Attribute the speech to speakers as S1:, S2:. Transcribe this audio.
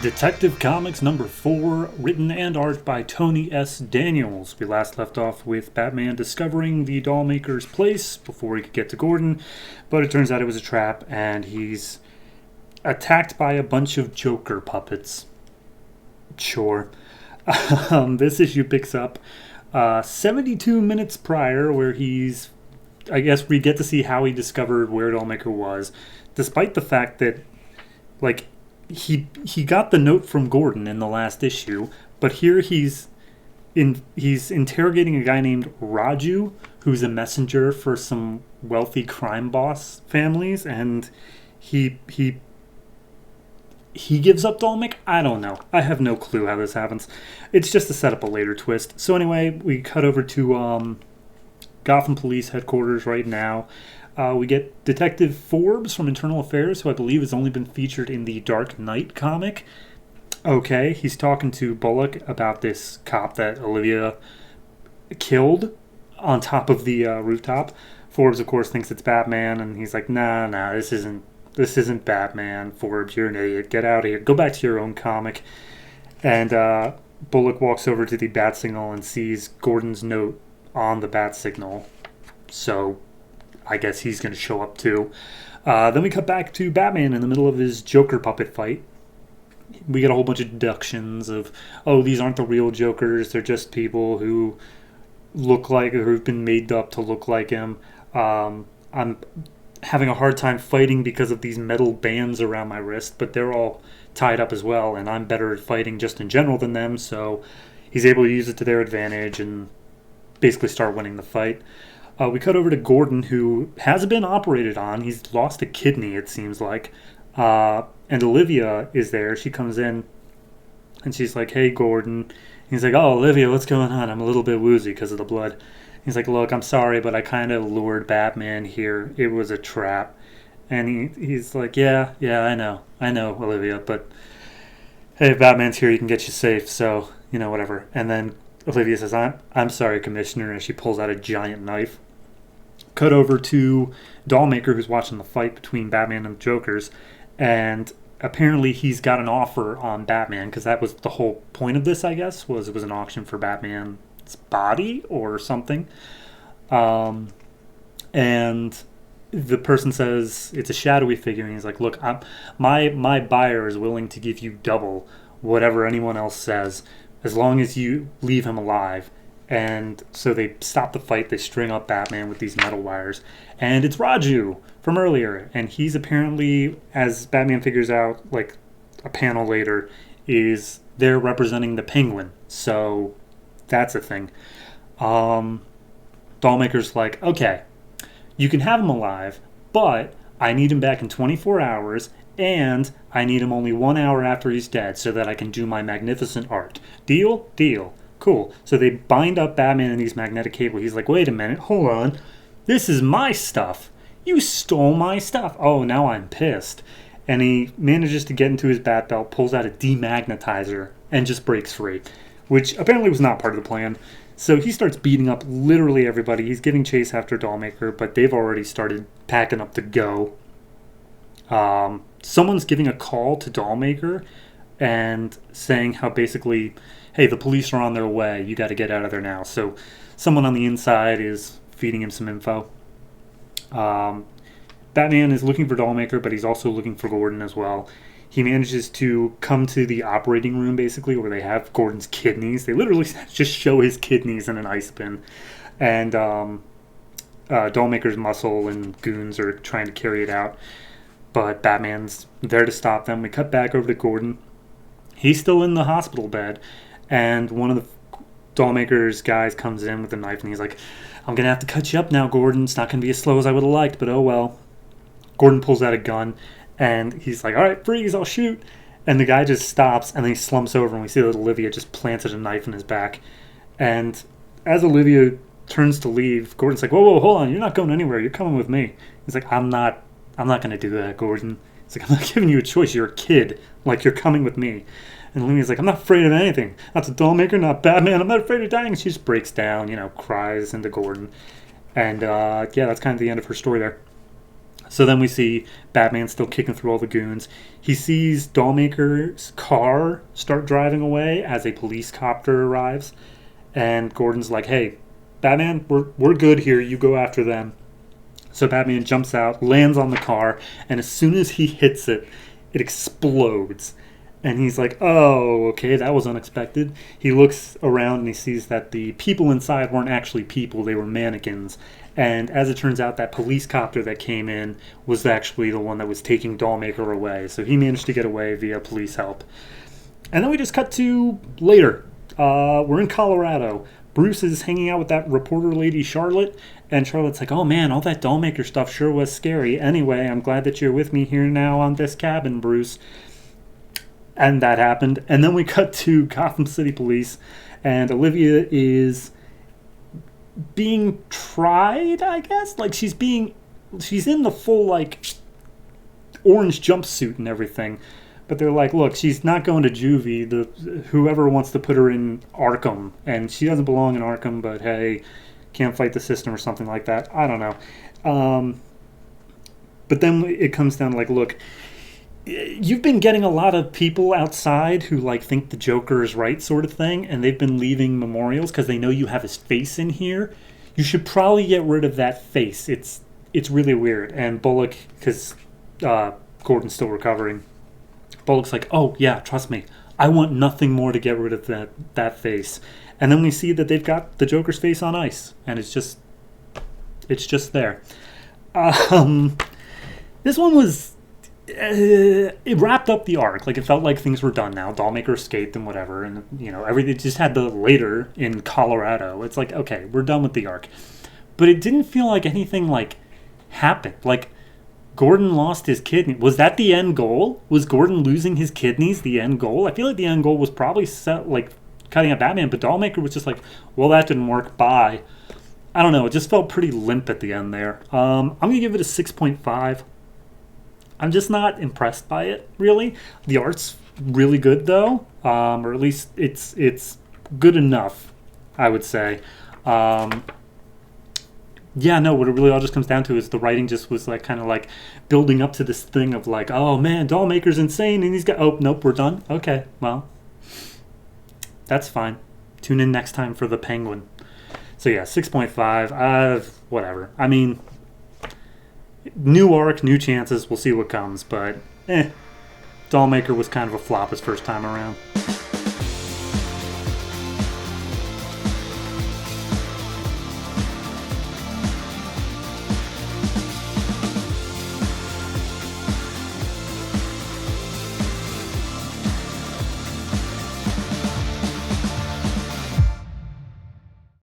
S1: Detective Comics number 4, written and art by Tony S. Daniels. We last left off with Batman discovering the dollmaker's place before he could get to Gordon, but it turns out it was a trap, and he's attacked by a bunch of Joker puppets. Sure. This issue picks up 72 minutes prior, where I guess we get to see how he discovered where Dollmaker was, despite the fact that, like, he got the note from Gordon in the last issue, but here he's interrogating a guy named Raju, who's a messenger for some wealthy crime boss families, and he gives up Dollmaker? I don't know. I have no clue how this happens. It's just to set up a later twist. So anyway, we cut over to Gotham Police Headquarters right now. We get Detective Forbes from Internal Affairs, who I believe has only been featured in the Dark Knight comic. Okay, he's talking to Bullock about this cop that Olivia killed on top of the rooftop. Forbes, of course, thinks it's Batman, and he's like, nah, this isn't Batman. Forbes, you're an idiot. Get out of here. Go back to your own comic. And Bullock walks over to the bat signal and sees Gordon's note on the bat signal. So I guess he's going to show up too. Then we cut back to Batman in the middle of his Joker puppet fight. We get a whole bunch of deductions of, these aren't the real Jokers. They're just people who who've been made up to look like him. I'm having a hard time fighting because of these metal bands around my wrist, but they're all tied up as well, and I'm better at fighting just in general than them, so he's able to use it to their advantage and basically start winning the fight. We cut over to Gordon, who has been operated on. He's lost a kidney, it seems like. And Olivia is there. She comes in, and she's like, hey, Gordon. He's like, oh, Olivia, what's going on? I'm a little bit woozy because of the blood. He's like, look, I'm sorry, but I kind of lured Batman here. It was a trap. And he's like, yeah, I know, Olivia, but hey, if Batman's here, he can get you safe, so, whatever. And then Olivia says, I'm sorry, Commissioner, and she pulls out a giant knife. Cut over to Dollmaker, who's watching the fight between Batman and the Jokers, and apparently he's got an offer on Batman, because that was the whole point of this, I guess, it was an auction for Batman's body or something. And the person says it's a shadowy figure, and he's like, look, my buyer is willing to give you double whatever anyone else says, as long as you leave him alive. And so they stop the fight. They string up Batman with these metal wires. And it's Raju from earlier. And he's apparently, as Batman figures out, like a panel later, is there representing the Penguin. So that's a thing. Dollmaker's like, okay, you can have him alive, but I need him back in 24 hours, and I need him only 1 hour after he's dead so that I can do my magnificent art. Deal? Deal. Cool. So they bind up Batman in these magnetic cables. He's like, wait a minute, hold on. This is my stuff. You stole my stuff. Oh, now I'm pissed. And he manages to get into his bat belt, pulls out a demagnetizer, and just breaks free, which apparently was not part of the plan. So he starts beating up literally everybody. He's giving chase after Dollmaker, but they've already started packing up to go. Someone's giving a call to Dollmaker and saying how basically, hey, the police are on their way. You got to get out of there now. So someone on the inside is feeding him some info. Batman is looking for Dollmaker, but he's also looking for Gordon as well. He manages to come to the operating room, basically, where they have Gordon's kidneys. They literally just show his kidneys in an ice bin. And Dollmaker's muscle and goons are trying to carry it out. But Batman's there to stop them. We cut back over to Gordon. He's still in the hospital bed. And one of the Dollmaker's guys comes in with a knife, and he's like, I'm going to have to cut you up now, Gordon. It's not going to be as slow as I would have liked, but oh well. Gordon pulls out a gun, and he's like, all right, freeze, I'll shoot. And the guy just stops, and then he slumps over, and we see that Olivia just planted a knife in his back. And as Olivia turns to leave, Gordon's like, whoa, hold on, you're not going anywhere. You're coming with me. He's like, I'm not going to do that, Gordon. He's like, I'm not giving you a choice. You're a kid. Like, you're coming with me. And Olivia's like, I'm not afraid of anything. Not the Dollmaker, not Batman. I'm not afraid of dying. And she just breaks down, cries into Gordon. And, that's kind of the end of her story there. So then we see Batman still kicking through all the goons. He sees Dollmaker's car start driving away as a police copter arrives. And Gordon's like, hey, Batman, we're good here. You go after them. So Batman jumps out, lands on the car, and as soon as he hits it, it explodes. And he's like, oh, okay, that was unexpected. He looks around and he sees that the people inside weren't actually people, they were mannequins. And as it turns out, that police copter that came in was actually the one that was taking Dollmaker away. So he managed to get away via police help. And then we just cut to later. We're in Colorado. Bruce is hanging out with that reporter lady, Charlotte. And Charlotte's like, oh man, all that Dollmaker stuff sure was scary. Anyway, I'm glad that you're with me here now on this cabin, Bruce. And that happened. And then we cut to Gotham City Police. And Olivia is being tried, I guess. Like, she's in the full, like, orange jumpsuit and everything. But they're like, look, she's not going to juvie. Whoever wants to put her in Arkham. And she doesn't belong in Arkham, but hey, can't fight the system or something like that. I don't know. But then it comes down to, like, look, you've been getting a lot of people outside who, like, think the Joker is right sort of thing, and they've been leaving memorials because they know you have his face in here. You should probably get rid of that face. It's really weird. And Bullock, because Gordon's still recovering, Bullock's like, oh, yeah, trust me. I want nothing more to get rid of that face. And then we see that they've got the Joker's face on ice, and it's just there. This one was... it wrapped up the arc. Like, it felt like things were done now. Dollmaker escaped and whatever, and everything just had the later in Colorado. It's like, okay, we're done with the arc. But it didn't feel like anything like happened. Like, Gordon lost his kidney. Was that the end goal? Was Gordon losing his kidneys the end goal? I feel like the end goal was probably cutting out Batman, but Dollmaker was just like, well, that didn't work. Bye. I don't know. It just felt pretty limp at the end there. I'm gonna give it a 6.5. I'm just not impressed by it, really. The art's really good, though, or at least it's good enough, I would say. Yeah, no, what it really all just comes down to is the writing just was like kind of like building up to this thing of like, oh man, Dollmaker's insane, and he's got, oh, nope, we're done? Okay, well, that's fine. Tune in next time for the Penguin. So yeah, 6.5, whatever. I mean... new arc, new chances. We'll see what comes, but Dollmaker was kind of a flop his first time around.